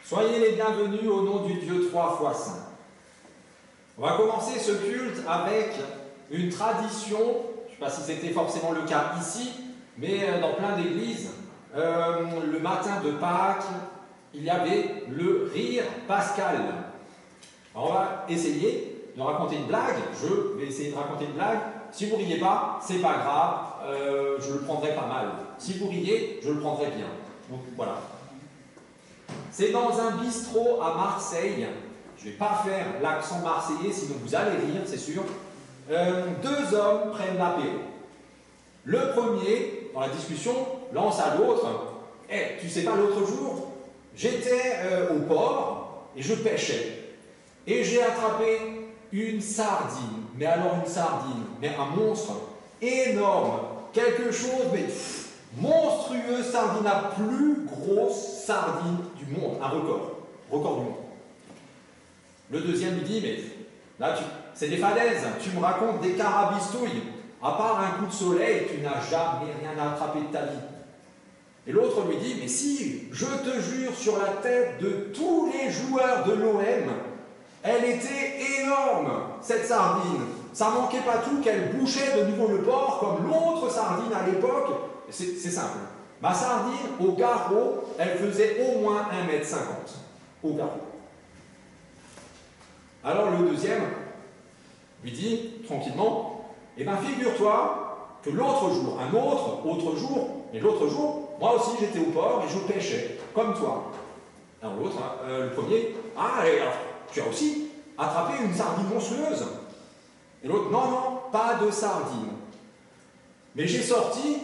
Soyez les bienvenus au nom du Dieu trois fois saint. On va commencer ce culte avec une tradition, je ne sais pas si c'était forcément le cas ici, mais dans plein d'églises, le matin de Pâques, il y avait le rire pascal. Alors on va essayer de raconter une blague, je vais essayer de raconter une blague. Si vous ne riez pas, c'est pas grave, je le prendrai pas mal. Si vous riez, je le prendrai bien. Donc voilà. C'est dans un bistrot à Marseille. Je ne vais pas faire l'accent marseillais, sinon vous allez rire, c'est sûr. Deux hommes prennent l'apéro. Le premier, dans la discussion, lance à l'autre « Eh, tu sais pas, l'autre jour, j'étais au port et je pêchais. Et j'ai attrapé une sardine. Mais alors une sardine, mais un monstre énorme. Quelque chose, mais monstrueux, sardine, la plus grosse sardine du monde. Un record du monde. Le deuxième lui dit, mais là, c'est des falaises, tu me racontes des carabistouilles. À part un coup de soleil, tu n'as jamais rien attrapé de ta vie. Et l'autre lui dit, mais si, je te jure sur la tête de tous les joueurs de l'OM, elle était énorme, cette sardine. Ça manquait pas tout qu'elle bouchait de nouveau le port, comme l'autre sardine à l'époque. C'est simple. Ma sardine, au garrot, elle faisait au moins 1,50 m. Au garrot. Alors le deuxième lui dit, tranquillement, eh bien figure-toi que l'autre jour, autre jour, mais l'autre jour, moi aussi j'étais au port et je pêchais, comme toi. Alors l'autre, le premier, ah, alors, tu as aussi attrapé une sardine monstrueuse. Et l'autre, non, non, pas de sardine. Mais j'ai sorti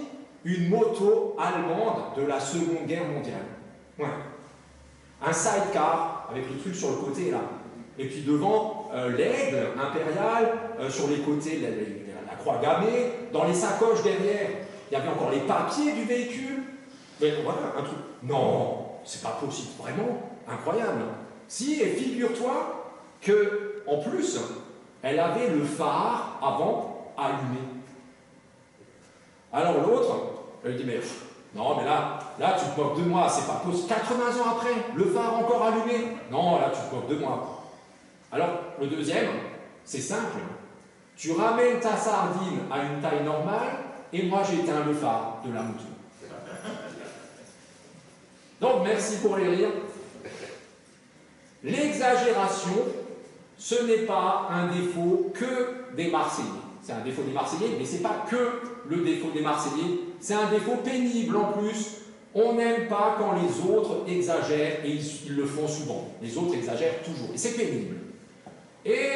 une moto allemande de la Seconde Guerre mondiale. Ouais. Un sidecar avec le truc sur le côté là. Et puis devant, l'aigle impérial, sur les côtés, la croix gammée, dans les sacoches derrière, il y avait encore les papiers du véhicule. Mais voilà, un truc. Non, c'est pas possible, vraiment, incroyable. Si, et figure-toi que, en plus, elle avait le phare avant allumé. Alors l'autre, elle dit, mais non, mais là, tu te moques de moi, c'est pas possible. 80 ans après, le phare encore allumé. Non, là, tu te moques de moi. Alors, le deuxième, c'est simple. Tu ramènes ta sardine à une taille normale et moi j'éteins le phare de la moto. Donc, merci pour les rires. L'exagération, ce n'est pas un défaut que des Marseillais. C'est un défaut des Marseillais, mais ce n'est pas que le défaut des Marseillais. C'est un défaut pénible en plus. On n'aime pas quand les autres exagèrent et ils le font souvent. Les autres exagèrent toujours. Et c'est pénible. Et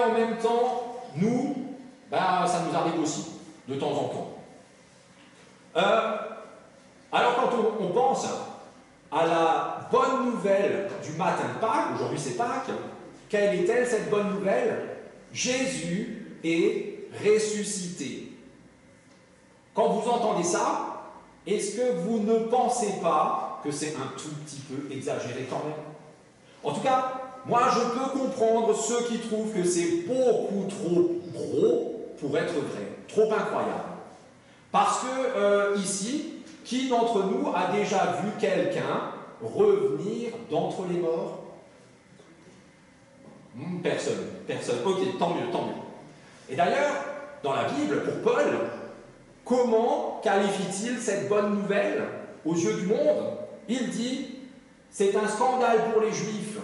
en même temps, nous, ça nous arrive aussi, de temps en temps. Alors quand on pense à la bonne nouvelle du matin de Pâques, aujourd'hui c'est Pâques, quelle est-elle cette bonne nouvelle? Jésus est ressuscité. Quand vous entendez ça, est-ce que vous ne pensez pas que c'est un tout petit peu exagéré quand même? En tout cas, moi je peux comprendre ceux qui trouvent que c'est beaucoup trop gros pour être vrai, trop incroyable. Parce que ici, qui d'entre nous a déjà vu quelqu'un revenir d'entre les morts? Personne, personne. Ok, tant mieux, tant mieux. Et d'ailleurs, dans la Bible, pour Paul, comment qualifie-t-il cette bonne nouvelle aux yeux du monde? Il dit, c'est un scandale pour les Juifs.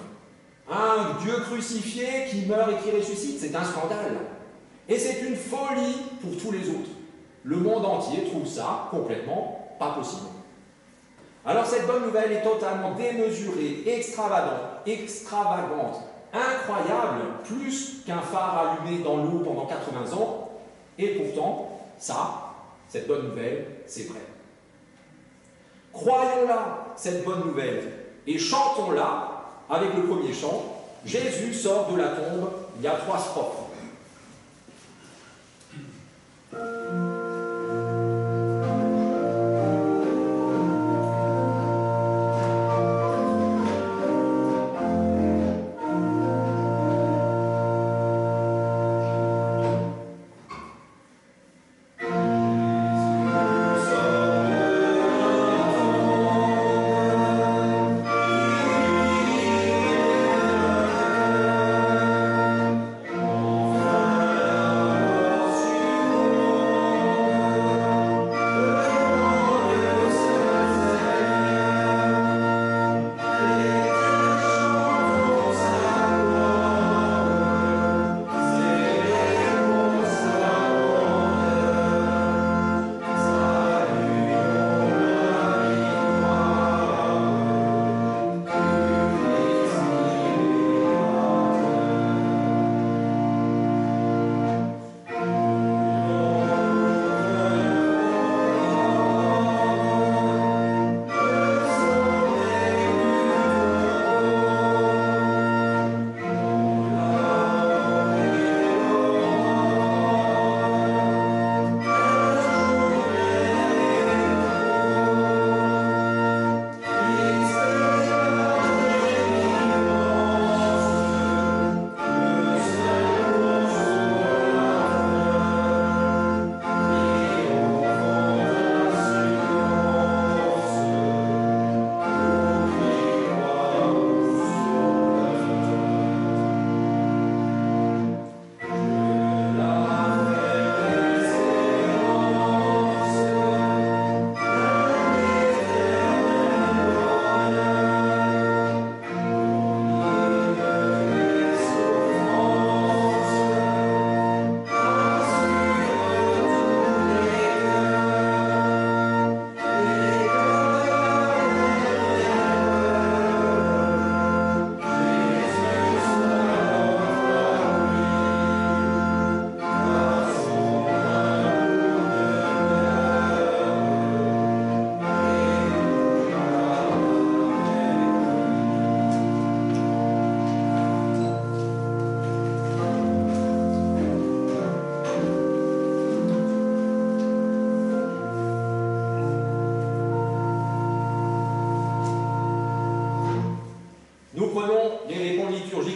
Un Dieu crucifié qui meurt et qui ressuscite, c'est un scandale. Et c'est une folie pour tous les autres. Le monde entier trouve ça complètement pas possible. Alors cette bonne nouvelle est totalement démesurée, extravagante, incroyable, plus qu'un phare allumé dans l'eau pendant 80 ans. Et pourtant, cette bonne nouvelle, c'est vrai. Croyons-la, cette bonne nouvelle, et chantons-la avec le premier chant. Jésus sort de la tombe, il y a 3 strophes.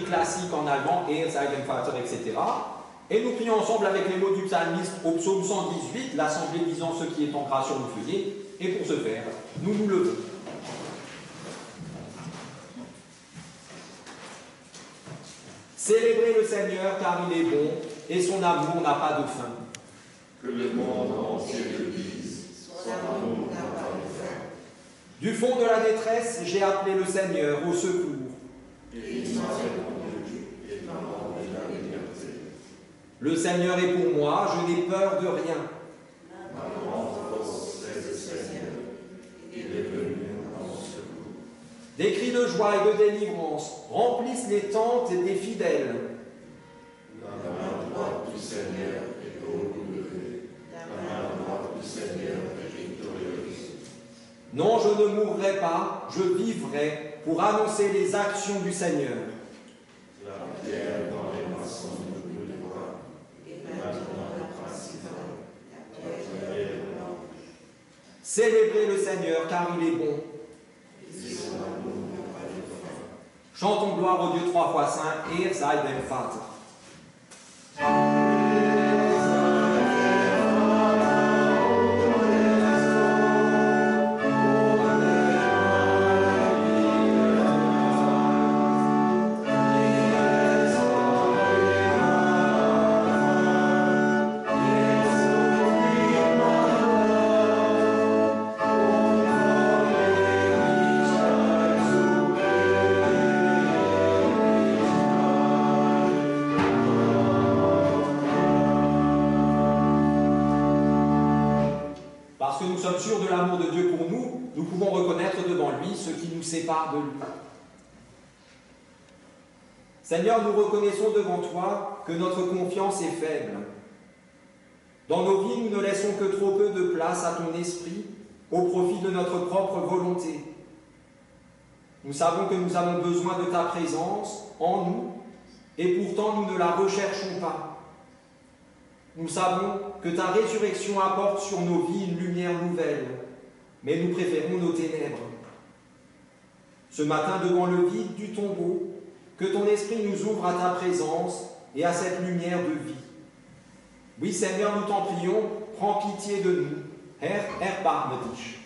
Classique en allemand, Eherzeigenvater, etc. Et nous prions ensemble avec les mots du psalmiste au psaume 118, l'assemblée disant ce qui est en gras sur le feuillet. Et pour ce faire, nous nous levons. Célébrez le Seigneur car il est bon et son amour n'a pas de fin. Que le monde entier le dise, son amour n'a pas de fin. Du fond de la détresse, j'ai appelé le Seigneur au secours. Et il m'a répondu et m'a rendu la liberté. Le Seigneur est pour moi, je n'ai peur de rien. Ma grande force est le Seigneur, il est venu à mon secours. Des cris de joie et de délivrance remplissent les tentes des fidèles. La main droite du Seigneur est haut levée, la main droite du Seigneur est victorieuse. Non, je ne mourrai pas, je vivrai pour annoncer les actions du Seigneur. La pierre dans les maçons ne brûle pas, et maintenant le principal, la pierre blanche. Célébrez le Seigneur car il est bon. Et son amour n'a pas de fin. Chantons gloire au Dieu trois fois saint, Ehre sei dem Vater. Parce que nous sommes sûrs de l'amour de Dieu pour nous, nous pouvons reconnaître devant lui ce qui nous sépare de lui. Seigneur, nous reconnaissons devant toi que notre confiance est faible. Dans nos vies, nous ne laissons que trop peu de place à ton esprit au profit de notre propre volonté. Nous savons que nous avons besoin de ta présence en nous et pourtant nous ne la recherchons pas. Nous savons que ta résurrection apporte sur nos vies une lumière nouvelle, mais nous préférons nos ténèbres. Ce matin, devant le vide du tombeau, que ton esprit nous ouvre à ta présence et à cette lumière de vie. Oui, Seigneur, nous t'en prions, prends pitié de nous. Herr, erbarme dich.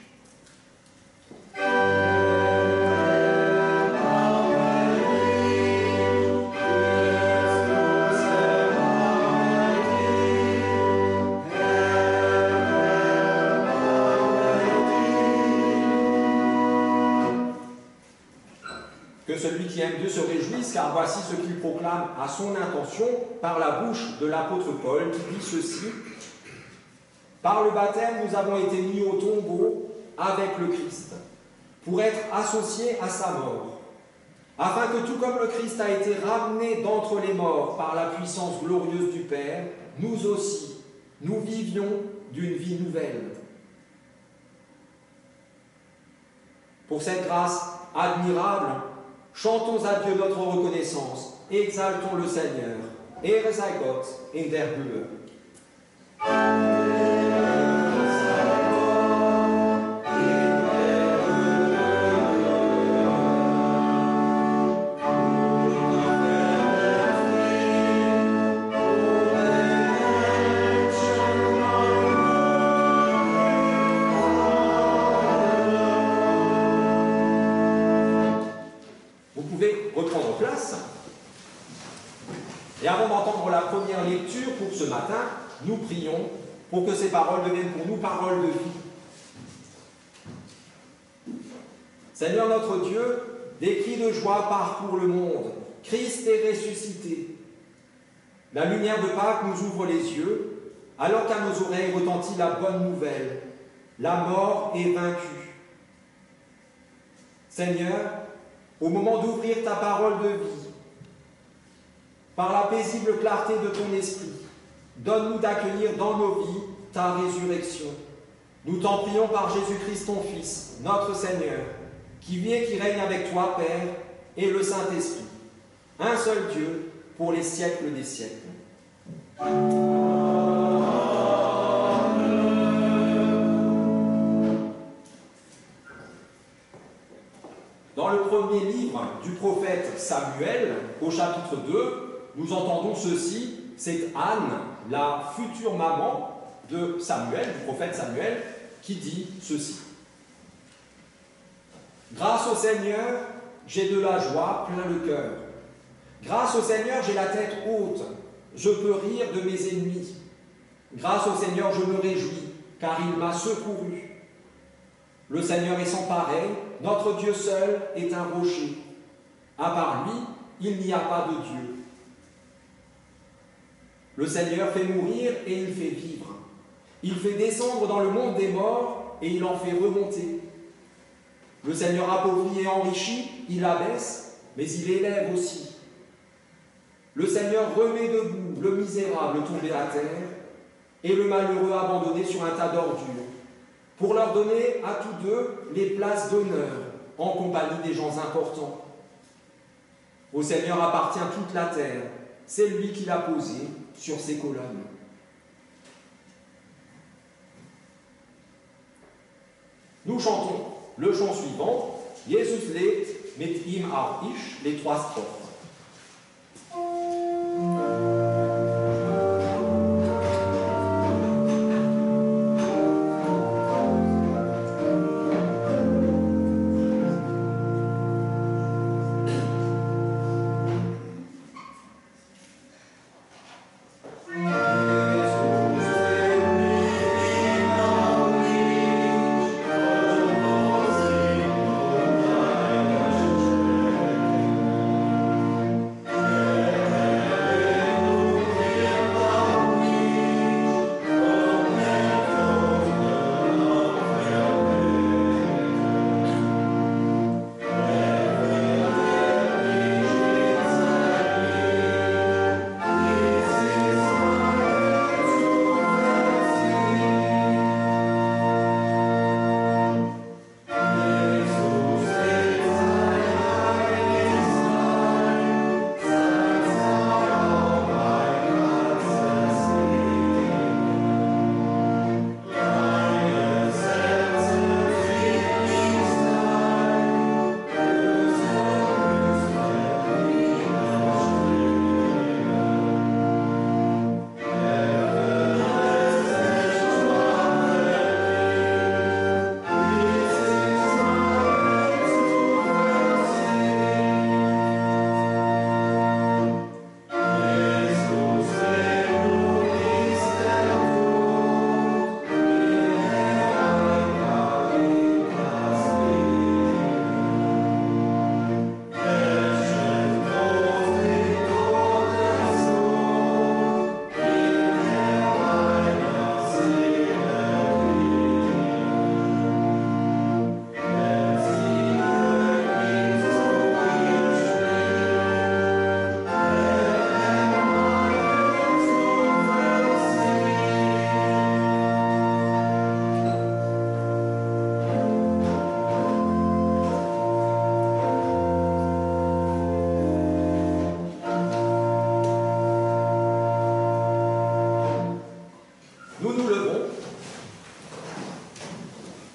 Que celui qui aime Dieu se réjouisse, car voici ce qu'il proclame à son intention par la bouche de l'apôtre Paul, qui dit ceci: « Par le baptême, nous avons été mis au tombeau avec le Christ, pour être associés à sa mort, afin que tout comme le Christ a été ramené d'entre les morts par la puissance glorieuse du Père, nous aussi, nous vivions d'une vie nouvelle. » Pour cette grâce admirable, chantons à Dieu notre reconnaissance, exaltons le Seigneur. Ehre sei Gott in der Höhe. Reprendre place. Et avant d'entendre la première lecture pour ce matin, nous prions pour que ces paroles deviennent pour nous paroles de vie. Seigneur notre Dieu, des cris de joie parcourent le monde. Christ est ressuscité. La lumière de Pâques nous ouvre les yeux, alors qu'à nos oreilles retentit la bonne nouvelle. La mort est vaincue. Seigneur, au moment d'ouvrir ta parole de vie, par la paisible clarté de ton esprit, donne-nous d'accueillir dans nos vies ta résurrection. Nous t'en prions par Jésus-Christ, ton Fils, notre Seigneur, qui vit et qui règne avec toi, Père, et le Saint-Esprit, un seul Dieu, pour les siècles des siècles. Dans le premier livre du prophète Samuel, au chapitre 2, nous entendons ceci. C'est Anne, la future maman de Samuel, du prophète Samuel, qui dit ceci. « Grâce au Seigneur, j'ai de la joie plein le cœur. Grâce au Seigneur, j'ai la tête haute. Je peux rire de mes ennemis. Grâce au Seigneur, je me réjouis, car il m'a secouru. Le Seigneur est sans pareil, notre Dieu seul est un rocher. À part lui, il n'y a pas de Dieu. Le Seigneur fait mourir et il fait vivre. Il fait descendre dans le monde des morts et il en fait remonter. Le Seigneur appauvrit et enrichit, il abaisse, mais il élève aussi. Le Seigneur remet debout le misérable tombé à terre et le malheureux abandonné sur un tas d'ordures, pour leur donner à tous deux les places d'honneur en compagnie des gens importants. Au Seigneur appartient toute la terre, c'est lui qui l'a posée sur ses colonnes. Nous chantons le chant suivant, Jesus lebt, mit ihm auch ich, les 3 strophes.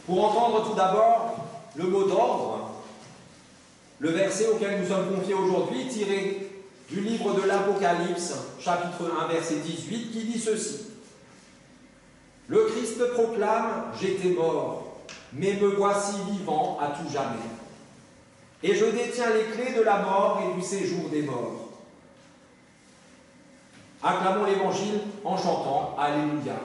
Pour entendre tout d'abord le mot d'ordre, le verset auquel nous sommes confiés aujourd'hui, tiré du livre de l'Apocalypse, chapitre 1, verset 18, qui dit ceci. Le Christ proclame, j'étais mort, mais me voici vivant à tout jamais. Et je détiens les clés de la mort et du séjour des morts. Acclamons l'Évangile en chantant Alléluia.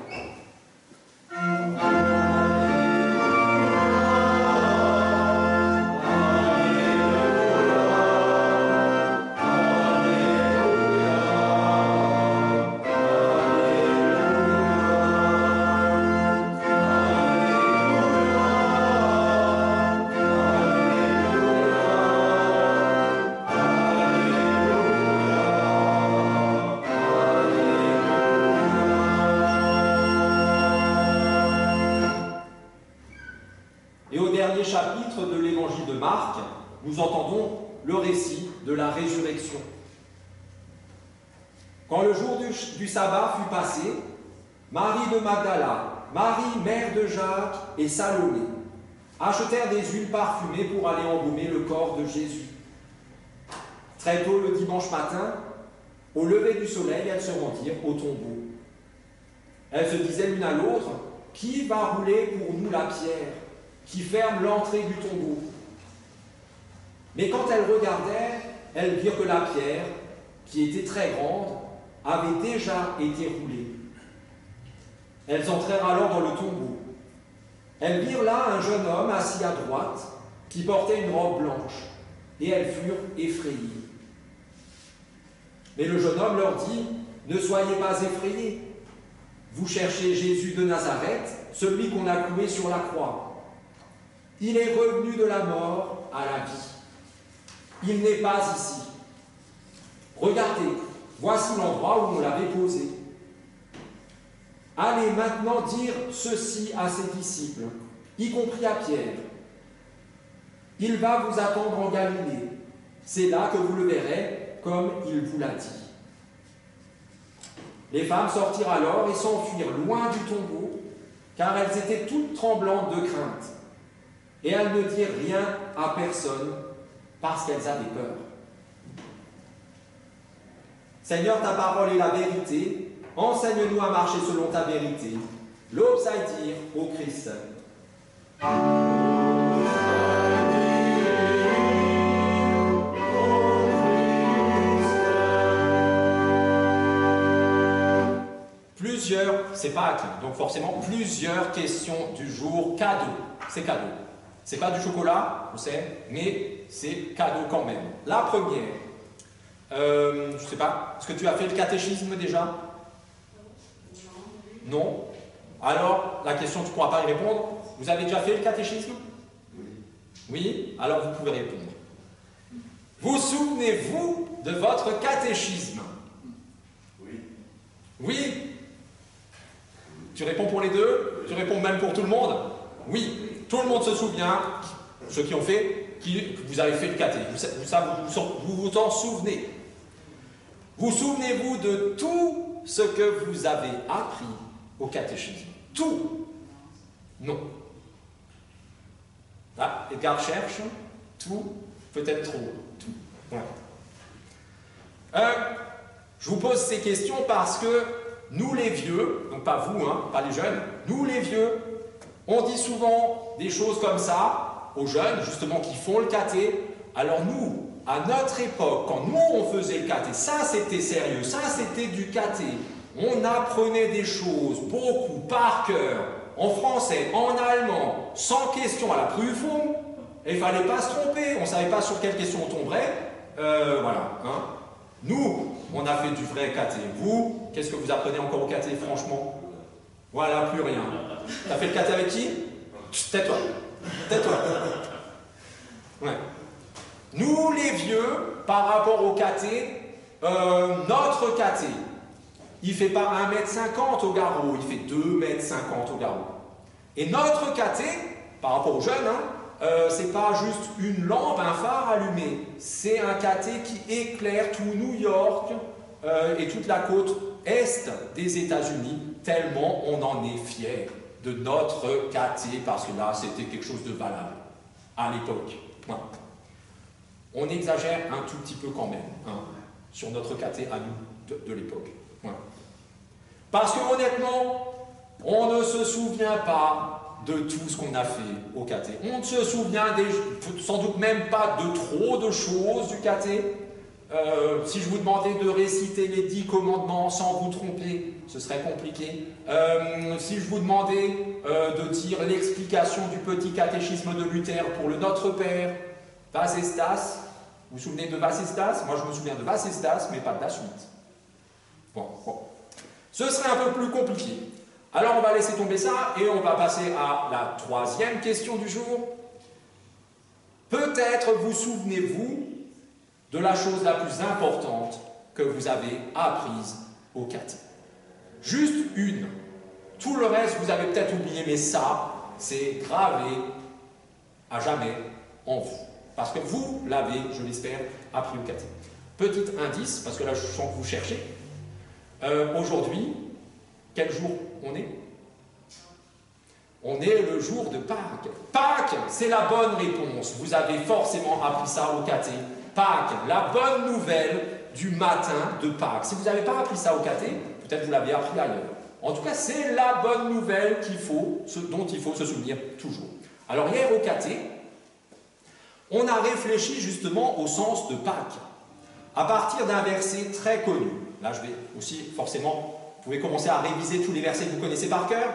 Et au dernier chapitre de l'évangile de Marc, nous entendons le récit de la résurrection. Quand le jour du sabbat fut passé, Marie de Magdala, Marie, mère de Jacques et Salomé achetèrent des huiles parfumées pour aller embaumer le corps de Jésus. Très tôt le dimanche matin, au lever du soleil, elles se rendirent au tombeau. Elles se disaient l'une à l'autre, « Qui va rouler pour nous la pierre qui ferme l'entrée du tombeau ?» Mais quand elles regardèrent, elles virent que la pierre, qui était très grande, avait déjà été roulée. Elles entrèrent alors dans le tombeau. Elles virent là un jeune homme assis à droite, qui portait une robe blanche, et elles furent effrayées. Mais le jeune homme leur dit, « Ne soyez pas effrayés. Vous cherchez Jésus de Nazareth, celui qu'on a cloué sur la croix. Il est revenu de la mort à la vie. Il n'est pas ici. Regardez, voici l'endroit où on l'avait posé. Allez maintenant dire ceci à ses disciples, y compris à Pierre. Il va vous attendre en Galilée. C'est là que vous le verrez, comme il vous l'a dit. » Les femmes sortirent alors et s'enfuirent loin du tombeau, car elles étaient toutes tremblantes de crainte. Et elles ne dirent rien à personne, Parce qu'elles avaient peur. Seigneur, ta parole est la vérité. Enseigne-nous à marcher selon ta vérité. L'obsaïdir au Christ. Plusieurs, c'est Pâques, donc forcément plusieurs questions du jour, cadeau. C'est cadeau. C'est pas du chocolat, je sais, mais c'est cadeau quand même. La première, je sais pas, est-ce que tu as fait le catéchisme déjà? Non. Alors, la question, tu ne pourras pas y répondre. Vous avez déjà fait le catéchisme? Oui. Oui? Alors vous pouvez répondre. Vous souvenez-vous de votre catéchisme? Oui. Oui? Tu réponds pour les deux? Tu réponds même pour tout le monde? Oui. Tout le monde se souvient, ceux qui ont fait, que vous avez fait le caté. Vous vous en souvenez. Vous souvenez-vous de tout ce que vous avez appris au catéchisme? Tout? Non. Là, Edgar cherche. Tout, peut-être trop. Tout. Ouais. Je vous pose ces questions parce que nous les vieux, donc pas vous, hein, pas les jeunes, nous les vieux, on dit souvent des choses comme ça aux jeunes, justement, qui font le caté. Alors nous, à notre époque, quand nous on faisait le caté, ça c'était sérieux, ça c'était du caté. On apprenait des choses, beaucoup, par cœur, en français, en allemand, sans question à la Prüfung, et il ne fallait pas se tromper, on ne savait pas sur quelle question on tomberait. Voilà. Hein. Nous, on a fait du vrai caté. Vous, qu'est-ce que vous apprenez encore au caté, franchement? Voilà, plus rien. T'as fait le caté avec qui? Tais-toi. Tais-toi. Ouais. Nous, les vieux, par rapport au caté, notre caté, il ne fait pas 1,50 m au garrot, il fait 2,50 m au garrot. Et notre caté, par rapport aux jeunes, hein, c'est pas juste une lampe, un phare allumé, c'est un caté qui éclaire tout New York et toute la côte est des États-Unis, tellement on en est fiers de notre caté, parce que là, c'était quelque chose de valable à l'époque. Ouais. On exagère un tout petit peu quand même, hein, sur notre caté à nous de l'époque. Ouais. Parce que honnêtement, on ne se souvient pas de tout ce qu'on a fait au caté. On ne se souvient sans doute même pas de trop de choses du caté. Si je vous demandais de réciter les 10 commandements sans vous tromper, ce serait compliqué. Si je vous demandais de dire l'explication du petit catéchisme de Luther pour le Notre Père, Vas Estas, vous vous souvenez de Vas Estas? Moi je me souviens de Vas Estas, mais pas de la suite. Bon. Ce serait un peu plus compliqué. Alors on va laisser tomber ça et on va passer à la troisième question du jour. Peut-être vous souvenez-vous de la chose la plus importante que vous avez apprise au caté. Juste une. Tout le reste, vous avez peut-être oublié, mais ça, c'est gravé à jamais en vous. Parce que vous l'avez, je l'espère, appris au caté. Petit indice, parce que là, je sens que vous cherchez. Aujourd'hui, quel jour on est? On est le jour de Pâques. Pâques, c'est la bonne réponse. Vous avez forcément appris ça au caté. Pâques, la bonne nouvelle du matin de Pâques. Si vous n'avez pas appris ça au caté, peut-être vous l'avez appris ailleurs. En tout cas, c'est la bonne nouvelle dont il faut se souvenir toujours. Alors hier au caté, on a réfléchi justement au sens de Pâques, à partir d'un verset très connu. Là, je vais aussi, forcément, vous pouvez commencer à réviser tous les versets que vous connaissez par cœur.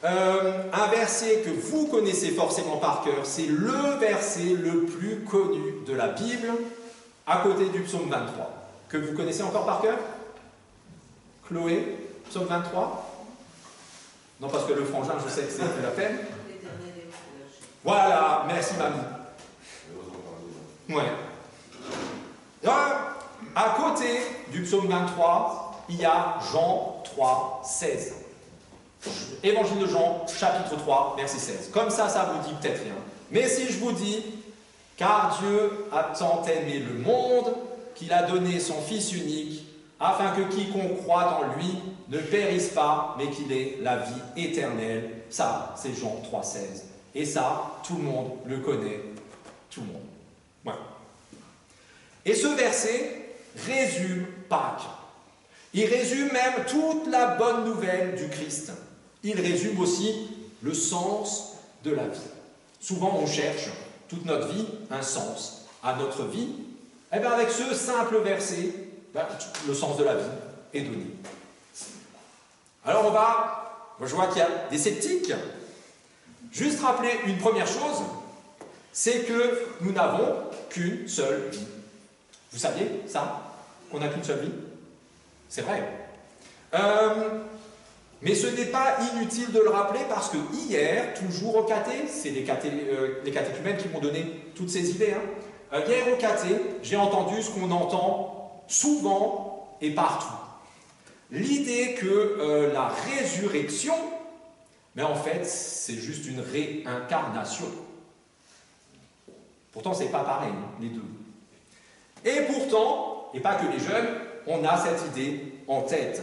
Un verset que vous connaissez forcément par cœur, c'est le verset le plus connu de la Bible, à côté du psaume 23. Que vous connaissez encore par cœur? Chloé, psaume 23? Non, parce que le frangin, je sais que c'est plus la peine. Voilà, merci mamie. Ouais. À côté du psaume 23, il y a Jean 3, 16. Évangile de Jean, chapitre 3, verset 16. Comme ça, ça vous dit peut-être rien. Mais si je vous dis, car Dieu a tant aimé le monde qu'il a donné son Fils unique, afin que quiconque croit en lui ne périsse pas, mais qu'il ait la vie éternelle. Ça, c'est Jean 3, 16. Et ça, tout le monde le connaît. Tout le monde. Ouais. Et ce verset résume Pâques. Il résume même toute la bonne nouvelle du Christ. Il résume aussi le sens de la vie. Souvent, on cherche toute notre vie un sens à notre vie. Et bien avec ce simple verset, le sens de la vie est donné. Alors je vois qu'il y a des sceptiques. Juste rappeler une première chose, c'est que nous n'avons qu'une seule vie. Vous saviez ça? Qu'on n'a qu'une seule vie? C'est vrai. Mais ce n'est pas inutile de le rappeler parce que hier, toujours au caté, c'est les catéchumènes qui m'ont donné toutes ces idées. Hier au caté, j'ai entendu ce qu'on entend souvent et partout. L'idée que la résurrection, mais en fait, c'est juste une réincarnation. Pourtant, c'est pas pareil, les deux. Et pourtant, et pas que les jeunes, on a cette idée en tête.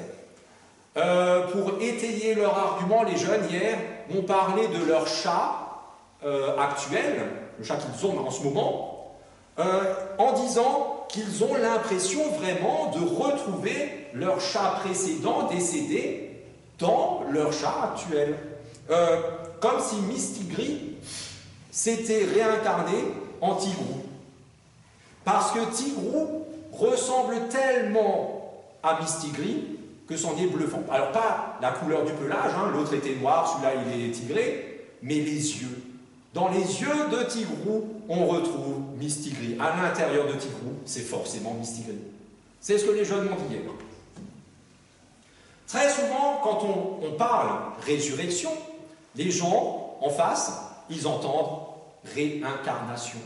Pour étayer leur argument, les jeunes, hier, m'ont parlé de leur chat actuel, le chat qu'ils ont en ce moment, en disant qu'ils ont l'impression vraiment de retrouver leur chat précédent décédé dans leur chat actuel. Comme si Mistigri s'était réincarné en Tigrou. Parce que Tigrou ressemble tellement à Mistigri que c'en est bluffant. Alors pas la couleur du pelage, l'autre était noir, celui-là il est tigré, mais les yeux. Dans les yeux de Tigrou, on retrouve Mistigri. À l'intérieur de Tigrou, c'est forcément Mistigri. C'est ce que les jeunes m'ont dit hier. Très souvent, quand on parle résurrection, les gens en face, ils entendent réincarnation.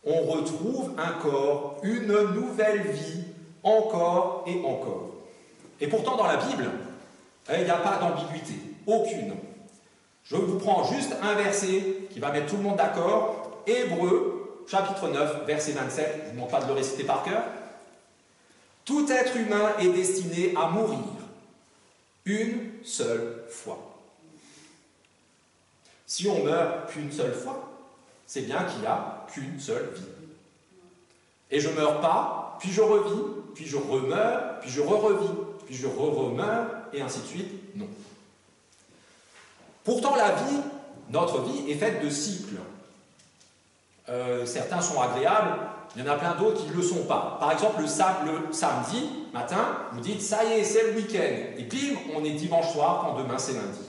On retrouve un corps, une nouvelle vie, encore et encore. Et pourtant, dans la Bible, il n'y a pas d'ambiguïté, aucune. Je vous prends juste un verset qui va mettre tout le monde d'accord. Hébreux, chapitre 9, verset 27. Je ne vous demande pas de le réciter par cœur. Tout être humain est destiné à mourir une seule fois. Si on meurt qu'une seule fois, c'est bien qu'il n'y a qu'une seule vie. Et je ne meurs pas, puis je revis, puis je remeurs, puis je revis, puis je remeurs, et ainsi de suite. Non. Pourtant, la vie, notre vie, est faite de cycles. Certains sont agréables, il y en a plein d'autres qui ne le sont pas. Par exemple, le samedi matin, vous dites, ça y est, c'est le week-end. Et bim, on est dimanche soir, quand demain c'est lundi.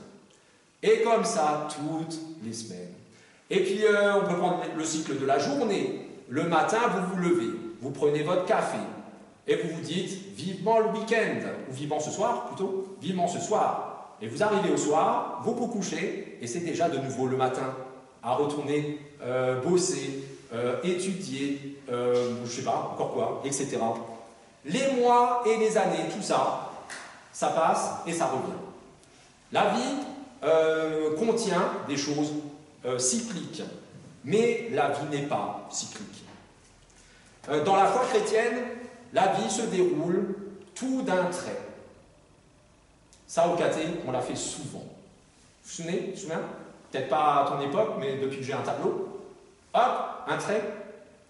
Et comme ça, toutes les semaines. Et puis, on peut prendre le cycle de la journée. Le matin, vous vous levez, vous prenez votre café, et vous vous dites, vivement le week-end, ou vivement ce soir, plutôt, vivement ce soir. Et vous arrivez au soir, vous vous couchez, et c'est déjà de nouveau le matin, à retourner bosser, étudier, je ne sais pas, encore quoi, etc. Les mois et les années, tout ça, ça passe et ça revient. La vie contient des choses cycliques, mais la vie n'est pas cyclique. Dans la foi chrétienne, la vie se déroule tout d'un trait. Ça, au caté, on l'a fait souvent. Vous vous souvenez? Peut-être pas à ton époque, mais depuis que j'ai un tableau. Hop, un trait.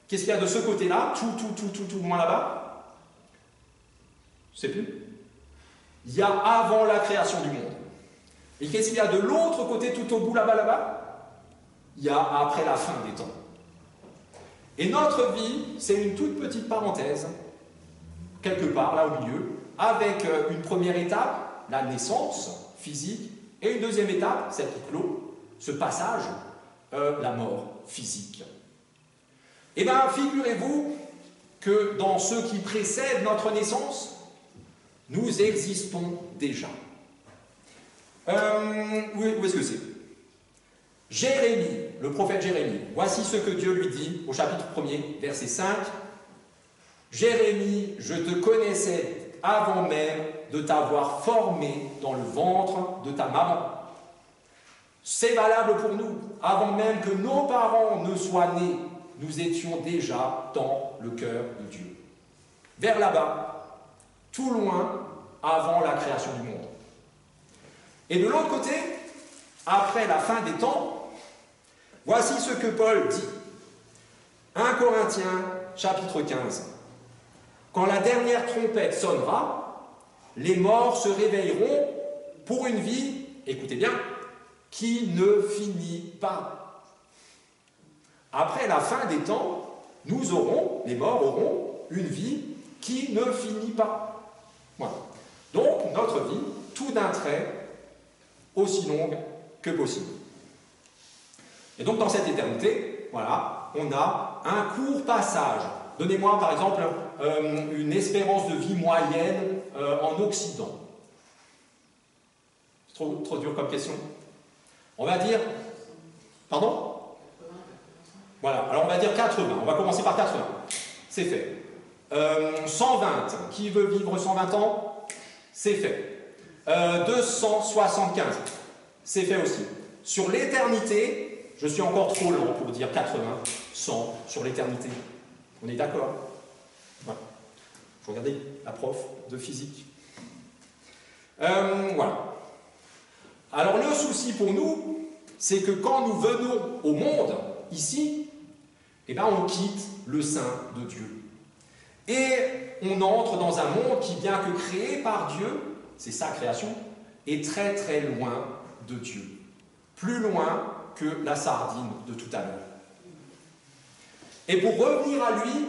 Qu'est-ce qu'il y a de ce côté-là, tout moins là-bas? Je ne sais plus. Il y a avant la création du monde. Et qu'est-ce qu'il y a de l'autre côté, tout au bout là-bas? Il y a après la fin des temps. Et notre vie, c'est une toute petite parenthèse, quelque part là au milieu, avec une première étape, la naissance physique, et une deuxième étape, celle qui clôt ce passage, la mort physique. Eh bien, figurez-vous que dans ce qui précède notre naissance, nous existons déjà. Où est-ce que c'est? Jérémie, le prophète Jérémie, voici ce que Dieu lui dit au chapitre 1er, verset 5. Jérémie, je te connaissais avant même de t'avoir formé dans le ventre de ta maman. C'est valable pour nous. Avant même que nos parents ne soient nés, nous étions déjà dans le cœur de Dieu. Vers là-bas, tout loin, avant la création du monde. Et de l'autre côté, après la fin des temps, voici ce que Paul dit. 1 Corinthiens, chapitre 15. quand la dernière trompette sonnera, les morts se réveilleront pour une vie, écoutez bien, qui ne finit pas. Après la fin des temps, nous aurons, les morts auront, une vie qui ne finit pas. Voilà. Donc, notre vie, tout d'un trait, aussi longue que possible. Et donc, dans cette éternité, voilà, on a un court passage. Donnez-moi, par exemple, une espérance de vie moyenne en Occident. C'est trop dur comme question. On va dire... Pardon? Voilà, alors on va dire 80. On va commencer par 80. C'est fait. 120. Qui veut vivre 120 ans? C'est fait. 275. C'est fait aussi. Sur l'éternité, je suis encore trop lent pour dire 80, 100 sur l'éternité. On est d'accord? Voilà. Je regardais la prof de physique. Voilà. Alors le souci pour nous, c'est que quand nous venons au monde, ici, eh ben, on quitte le sein de Dieu. Et on entre dans un monde qui, bien que créé par Dieu, c'est sa création, est très très loin de Dieu. Plus loin que la sardine de tout à l'heure. Et pour revenir à lui,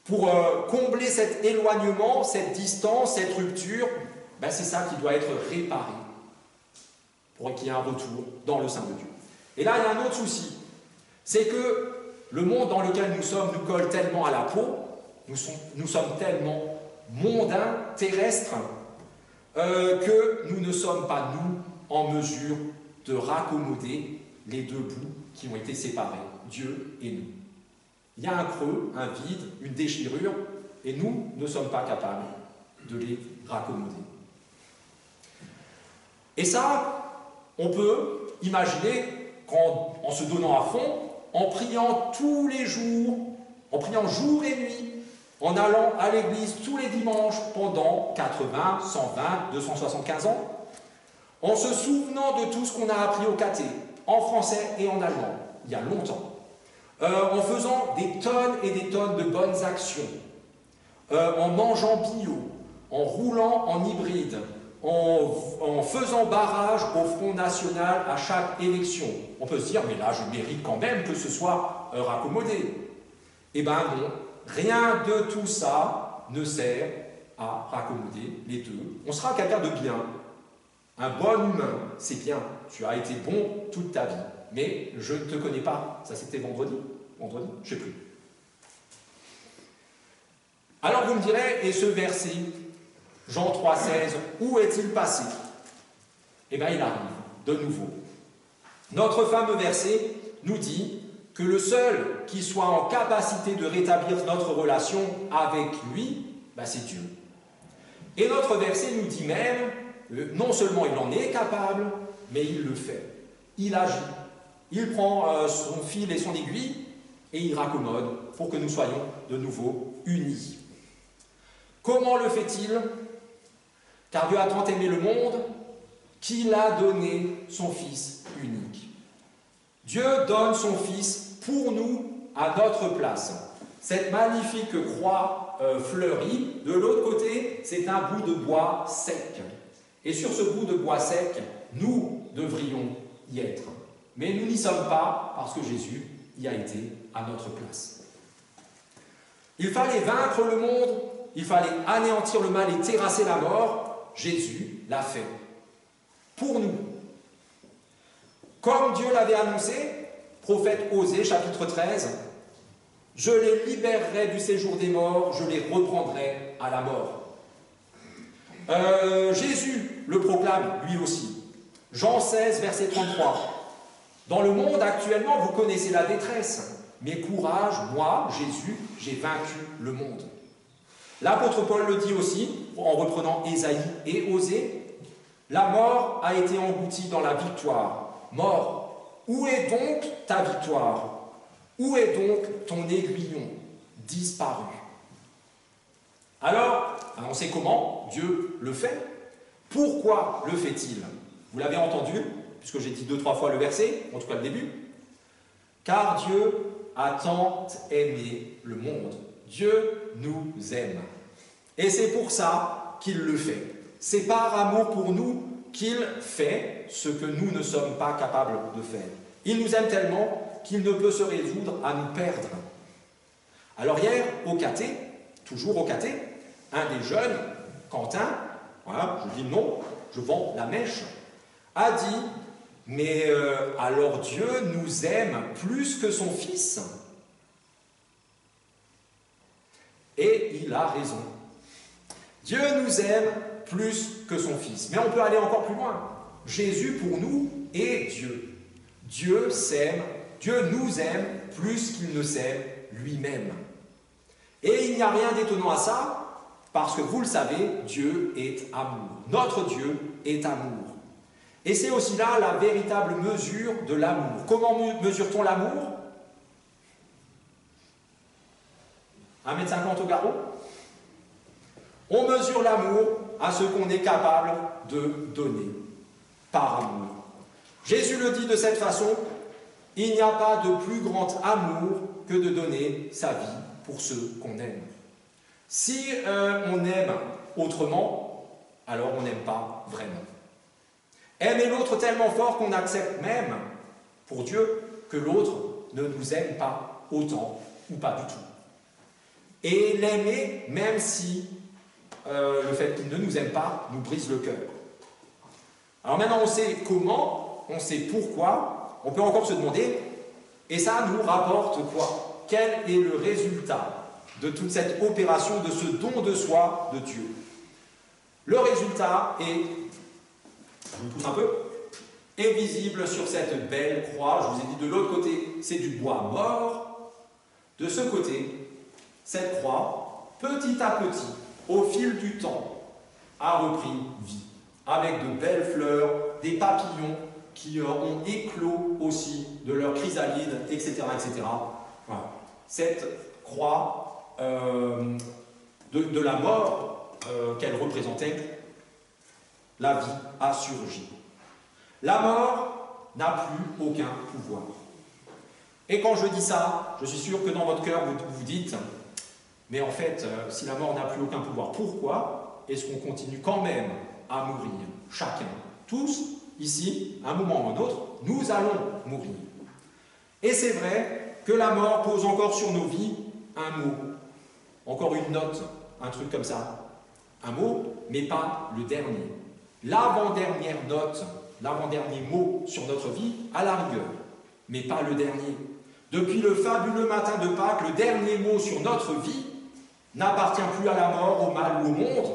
pour combler cet éloignement, cette distance, cette rupture, ben c'est ça qui doit être réparé pour qu'il y ait un retour dans le sein de Dieu. Et là, il y a un autre souci, c'est que le monde dans lequel nous sommes nous colle tellement à la peau, nous sommes tellement mondains, terrestres, que nous ne sommes pas, nous, en mesure de raccommoder les deux bouts qui ont été séparés, Dieu et nous. Il y a un creux, un vide, une déchirure, et nous ne sommes pas capables de les raccommoder. Et ça, on peut imaginer en se donnant à fond, en priant tous les jours, en priant jour et nuit, en allant à l'église tous les dimanches pendant 80, 120, 275 ans, en se souvenant de tout ce qu'on a appris au caté, en français et en allemand, il y a longtemps, en faisant des tonnes et des tonnes de bonnes actions, en mangeant bio, en roulant en hybride, en faisant barrage au Front National à chaque élection. On peut se dire, mais là, je mérite quand même que ce soit raccommodé. Eh bien non, rien de tout ça ne sert à raccommoder les deux. On sera quelqu'un de bien. Un bon humain, c'est bien. Tu as été bon toute ta vie. Mais je ne te connais pas. Ça, c'était vendredi? Vendredi? Je ne sais plus. Alors vous me direz, et ce verset, Jean 3,16, où est-il passé? Eh bien, il arrive, de nouveau. Notre fameux verset nous dit que le seul qui soit en capacité de rétablir notre relation avec lui, ben c'est Dieu. Et notre verset nous dit même, non seulement il en est capable, mais il le fait. Il agit. Il prend son fil et son aiguille et il raccommode pour que nous soyons de nouveau unis. Comment le fait-il? Car Dieu a tant aimé le monde qu'il a donné son Fils unique. Dieu donne son Fils pour nous à notre place. Cette magnifique croix fleurie, de l'autre côté, c'est un bout de bois sec. Et sur ce bout de bois sec, nous devrions y être. Mais nous n'y sommes pas parce que Jésus y a été à notre place. Il fallait vaincre le monde, il fallait anéantir le mal et terrasser la mort. Jésus l'a fait. Pour nous. Comme Dieu l'avait annoncé, prophète Osée, chapitre 13, « Je les libérerai du séjour des morts, je les reprendrai à la mort. » Jésus le proclame, lui aussi. Jean 16, verset 33. « Dans le monde actuellement, vous connaissez la détresse, mais courage, moi, Jésus, j'ai vaincu le monde. » L'apôtre Paul le dit aussi, en reprenant Ésaïe et Osée, « La mort a été engloutie dans la victoire. Mort, où est donc ta victoire? Où est donc ton aiguillon disparu ?» Alors, on sait comment Dieu le fait. Pourquoi le fait-il? Vous l'avez entendu, puisque j'ai dit 2-3 fois le verset, en tout cas le début. « Car Dieu a tant aimé le monde Dieu nous aime. Et c'est pour ça qu'il le fait. C'est par amour pour nous qu'il fait ce que nous ne sommes pas capables de faire. Il nous aime tellement qu'il ne peut se résoudre à nous perdre. Alors hier, au caté, toujours au caté, un des jeunes, Quentin, voilà, je dis le nom, je vends la mèche, a dit « Mais alors Dieu nous aime plus que son Fils ?» Et il a raison. Dieu nous aime plus que son Fils. Mais on peut aller encore plus loin. Jésus, pour nous, est Dieu. Dieu s'aime, Dieu nous aime plus qu'il ne s'aime lui-même. Et il n'y a rien d'étonnant à ça, parce que vous le savez, Dieu est amour. Notre Dieu est amour. Et c'est aussi là la véritable mesure de l'amour. Comment mesure-t-on l'amour? 1,50 m au garrot? On mesure l'amour à ce qu'on est capable de donner, par amour. Jésus le dit de cette façon, « Il n'y a pas de plus grand amour que de donner sa vie pour ceux qu'on aime. » Si on aime autrement, alors on n'aime pas vraiment. Aimer l'autre tellement fort qu'on accepte même, pour Dieu, que l'autre ne nous aime pas autant ou pas du tout. Et l'aimer même si le fait qu'il ne nous aime pas nous brise le cœur. Alors maintenant on sait comment, on sait pourquoi, on peut encore se demander, et ça nous rapporte quoi? Quel est le résultat de toute cette opération, de ce don de soi de Dieu? Le résultat est, je vous pousse un peu, est visible sur cette belle croix. Je vous ai dit de l'autre côté, c'est du bois mort. De ce côté, cette croix, petit à petit, au fil du temps, a repris vie, avec de belles fleurs, des papillons qui ont éclos aussi de leurs chrysalides, etc. etc. Voilà. Cette croix de la mort qu'elle représentait, la vie a surgi. La mort n'a plus aucun pouvoir. Et quand je dis ça, je suis sûr que dans votre cœur, vous vous dites, mais en fait, si la mort n'a plus aucun pouvoir, pourquoi est-ce qu'on continue quand même à mourir? Chacun, tous, ici, à un moment ou un autre, nous allons mourir. Et c'est vrai que la mort pose encore sur nos vies un mot, encore une note, un truc comme ça. Un mot, mais pas le dernier. L'avant-dernière note, l'avant-dernier mot sur notre vie, à la rigueur, mais pas le dernier. Depuis le fabuleux matin de Pâques, le dernier mot sur notre vie n'appartient plus à la mort, au mal ou au monde,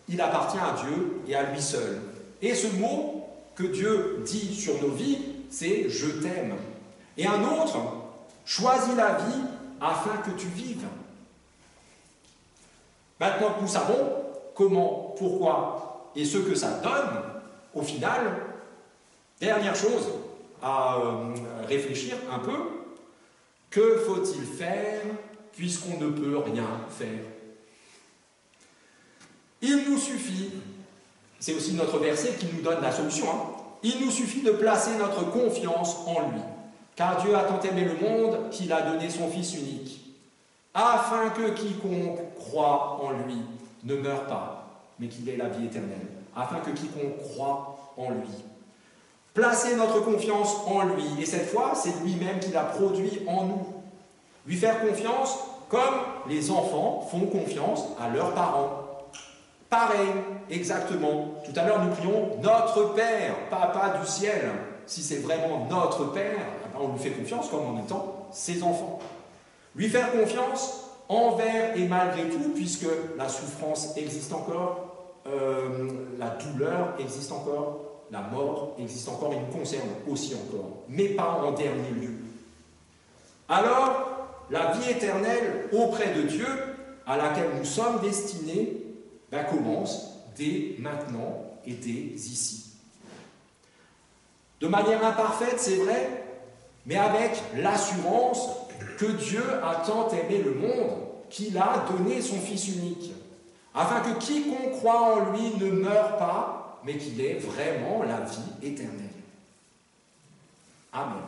il appartient à Dieu et à lui seul. Et ce mot que Dieu dit sur nos vies, c'est « je t'aime ». Et un autre, « choisis la vie afin que tu vives ». Maintenant que nous savons comment, pourquoi et ce que ça donne, au final, dernière chose à réfléchir un peu, que faut-il faire puisqu'on ne peut rien faire? Il nous suffit, c'est aussi notre verset qui nous donne la solution, il nous suffit de placer notre confiance en lui, car Dieu a tant aimé le monde qu'il a donné son Fils unique, afin que quiconque croit en lui ne meure pas, mais qu'il ait la vie éternelle, afin que quiconque croit en lui. Placer notre confiance en lui, et cette fois, c'est lui-même qui l'a produit en nous. Lui faire confiance comme les enfants font confiance à leurs parents. Pareil, exactement. Tout à l'heure, nous prions « Notre Père, Papa du ciel ». Si c'est vraiment notre Père, on lui fait confiance comme en étant ses enfants. Lui faire confiance envers et malgré tout, puisque la souffrance existe encore, la douleur existe encore, la mort existe encore et nous concerne aussi encore, mais pas en dernier lieu. Alors, la vie éternelle auprès de Dieu, à laquelle nous sommes destinés, commence dès maintenant et dès ici. De manière imparfaite, c'est vrai, mais avec l'assurance que Dieu a tant aimé le monde qu'il a donné son Fils unique, afin que quiconque croit en lui ne meure pas, mais qu'il ait vraiment la vie éternelle. Amen.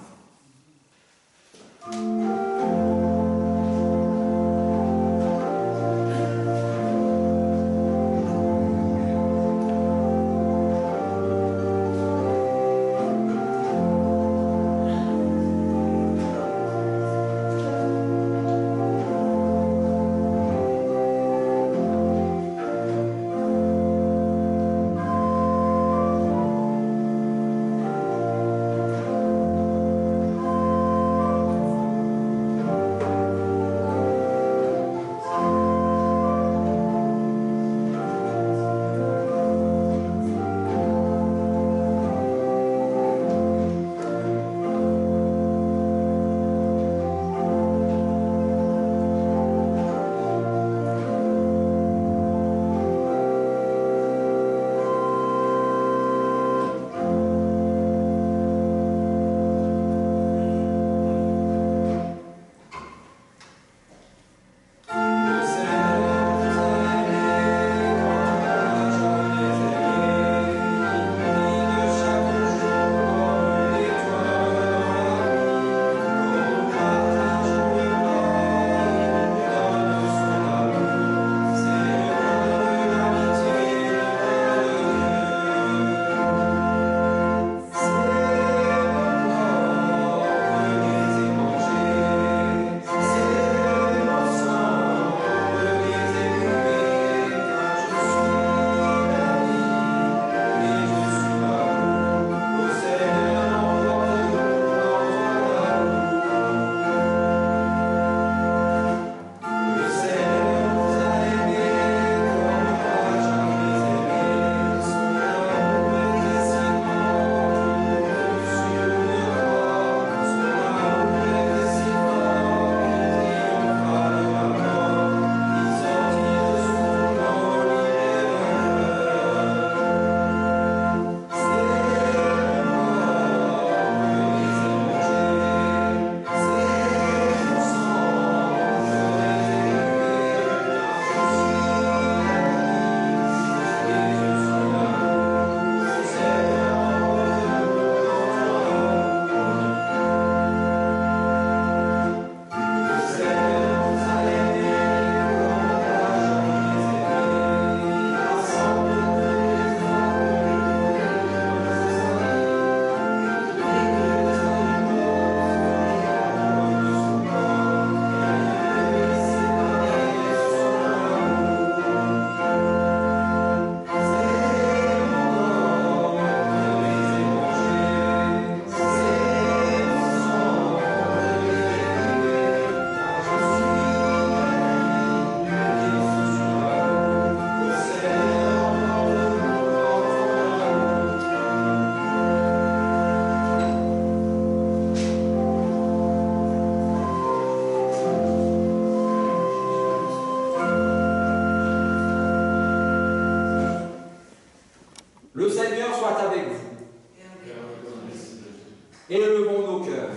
Élevons nos cœurs.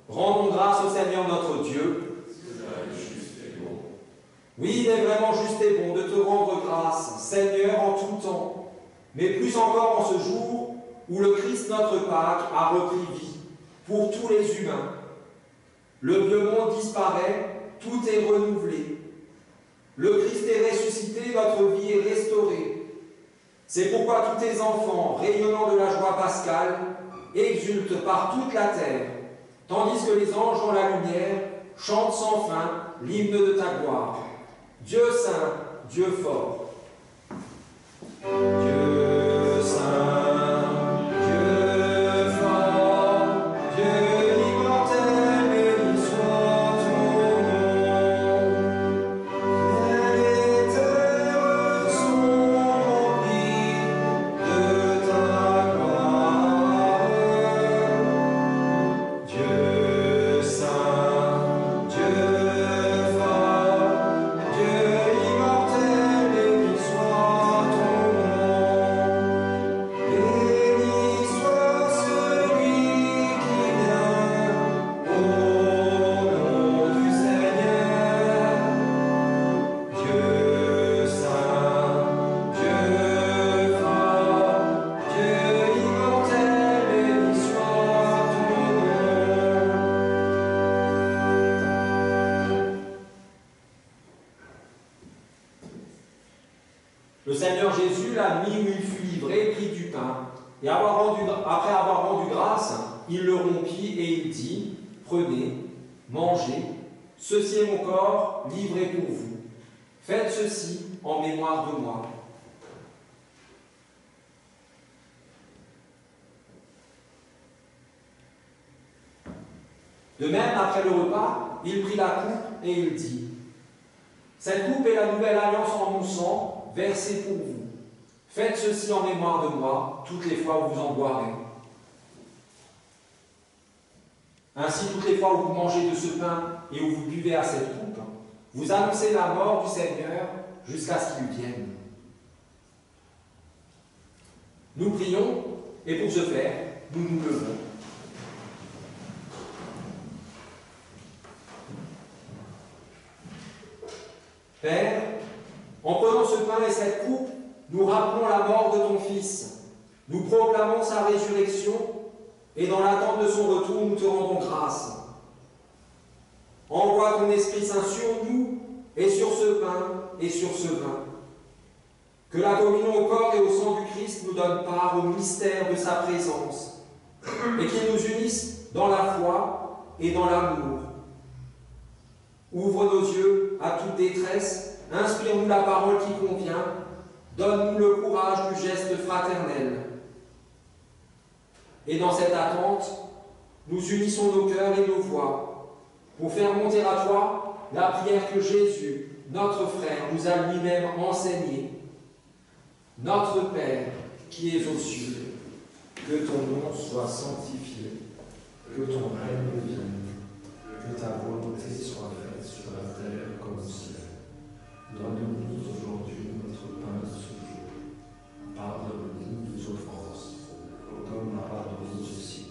Rendons grâce au Seigneur notre Dieu. Oui, il est vraiment juste et bon de te rendre grâce, Seigneur, en tout temps, mais plus encore en ce jour où le Christ notre Pâque a repris vie pour tous les humains. Le vieux monde disparaît, tout est renouvelé. Le Christ est ressuscité, notre vie est restaurée. C'est pourquoi tous tes enfants, rayonnant de la joie pascale, exultent par toute la terre, tandis que les anges dans la lumière chantent sans fin l'hymne de ta gloire. Dieu saint, Dieu fort. Dieu saint, Dieu fort, Dieu immortel, béni soit ton nom. Les terres sont remplies de ta gloire. Dieu saint, Dieu fort, Dieu immortel, béni soit ton nom. Béni soit celui qui vient au nom du Seigneur. Dieu saint, Dieu fort, Dieu immortel, béni soit ton nom. Le Seigneur Jésus, la nuit où il fut livré, prit du pain, et après avoir rendu grâce, il le rompit et il dit, « Prenez, mangez, ceci est mon corps livré pour vous. Faites ceci en mémoire de moi. » De même, après le repas, il prit la coupe et il dit, « Cette coupe est la nouvelle alliance en mon sang, versée pour vous. Faites ceci en mémoire de moi, toutes les fois où vous en boirez. Ainsi, toutes les fois où vous mangez de ce pain et où vous buvez à cette coupe, vous annoncez la mort du Seigneur jusqu'à ce qu'il vienne. » Nous prions, et pour ce faire, nous nous levons. Père, en prenant ce pain et cette coupe, nous rappelons la mort de ton Fils. Nous proclamons sa résurrection et dans l'attente de son retour, nous te rendons grâce. Envoie ton Esprit Saint sur nous et sur ce pain et sur ce vin. Que la communion au corps et au sang du Christ nous donne part au mystère de sa présence et qu'il nous unisse dans la foi et dans l'amour. Ouvre nos yeux à toute détresse, inspire-nous la parole qui convient, donne-nous le courage du geste fraternel. Et dans cette attente, nous unissons nos cœurs et nos voix pour faire monter à toi la prière que Jésus, notre frère, nous a lui-même enseignée. Notre Père, qui es aux cieux, que ton nom soit sanctifié, que ton règne vienne, que ta volonté soit faite sur la terre comme au ciel. Donne-nous aujourd'hui notre pain de ce jour. Pardonne-nous nos offenses, comme nous pardonnons aussi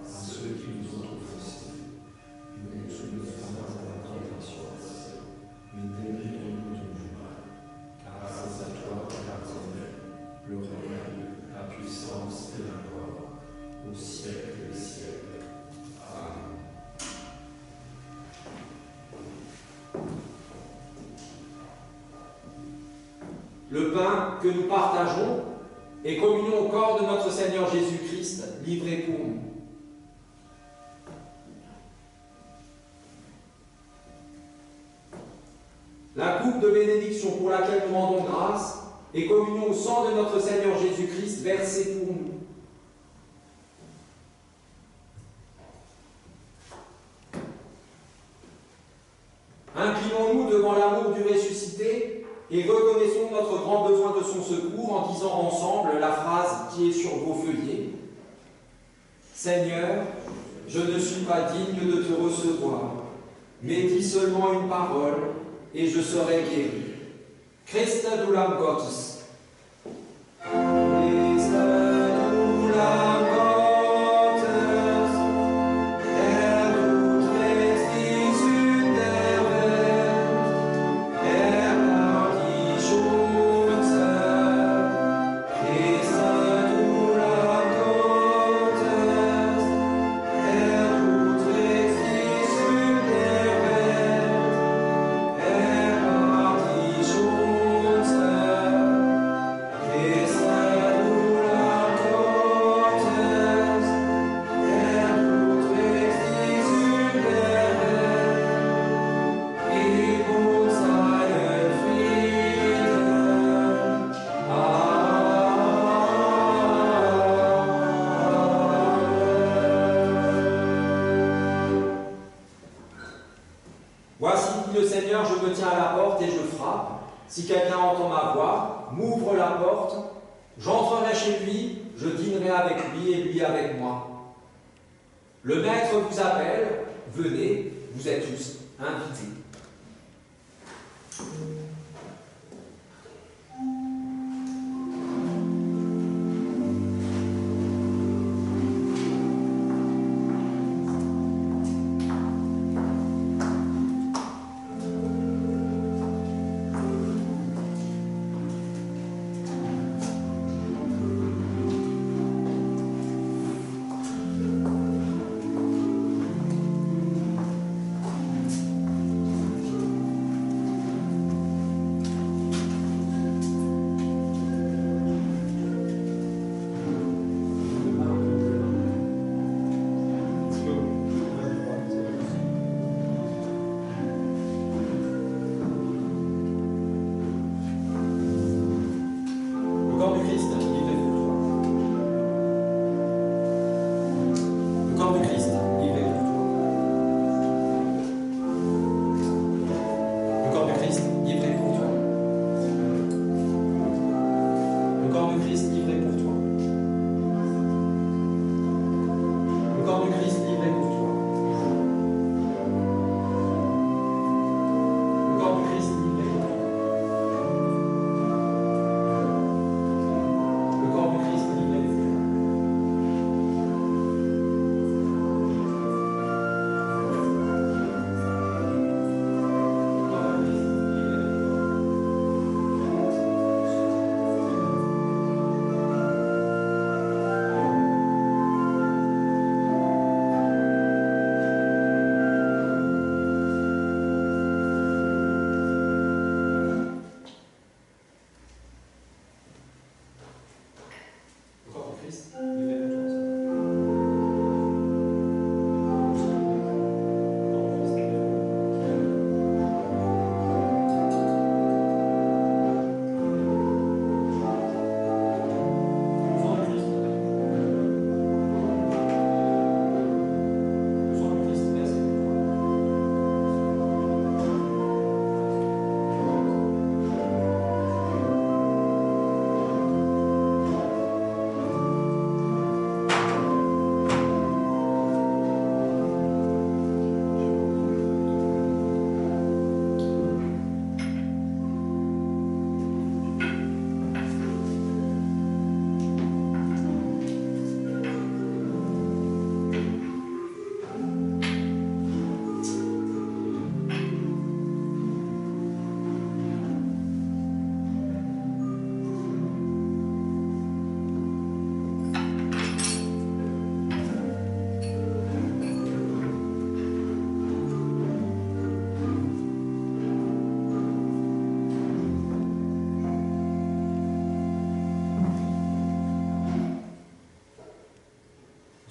à ceux qui nous ont offensés. Ne nous soumets pas à la tentation, mais délivre-nous du mal. Car c'est à toi qu'appartient le règne, la puissance et la gloire, au siècle des siècles. Amen. Le pain que nous partageons est communion au corps de notre Seigneur Jésus-Christ, livré pour nous. La coupe de bénédiction pour laquelle nous rendons grâce est communion au sang de notre Seigneur Jésus-Christ, versé pour nous. Inclinons-nous devant l'amour du ressuscité et reconnaissons notre grand besoin de son secours en disant ensemble la phrase qui est sur vos feuillets. Seigneur, je ne suis pas digne de te recevoir, mais dis seulement une parole et je serai guéri. Christe du Lamm Gottes. Christe du Lamm Si quelqu'un entend ma voix, m'ouvre la porte, j'entrerai chez lui, je dînerai avec lui et lui avec moi. Le maître vous appelle, venez, vous êtes tous invités.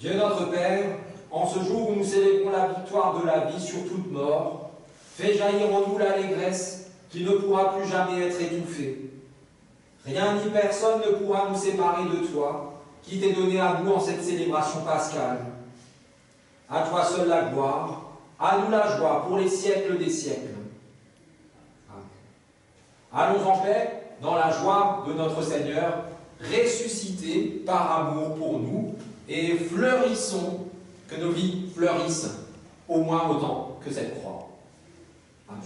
Dieu notre Père, en ce jour où nous célébrons la victoire de la vie sur toute mort, fais jaillir en nous l'allégresse qui ne pourra plus jamais être étouffée. Rien ni personne ne pourra nous séparer de toi, qui t'est donné à nous en cette célébration pascale. À toi seul la gloire, à nous la joie pour les siècles des siècles. Amen. Allons en paix dans la joie de notre Seigneur, ressuscité par amour pour nous, et fleurissons, que nos vies fleurissent, au moins autant que cette croix. Amen.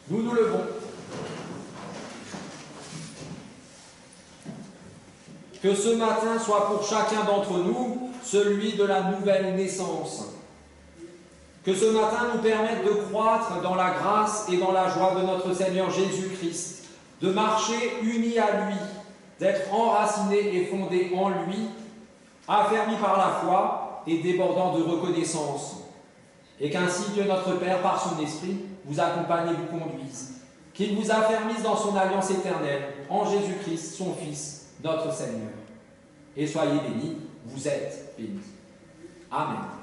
Nous nous levons. Que ce matin soit pour chacun d'entre nous celui de la nouvelle naissance. Que ce matin nous permette de croître dans la grâce et dans la joie de notre Seigneur Jésus-Christ, de marcher unis à lui, d'être enracinés et fondés en lui, affermis par la foi et débordant de reconnaissance. Et qu'ainsi Dieu notre Père, par son Esprit, vous accompagne et vous conduise. Qu'il vous affermisse dans son alliance éternelle, en Jésus-Christ, son Fils, notre Seigneur. Et soyez bénis, vous êtes bénis. Amen.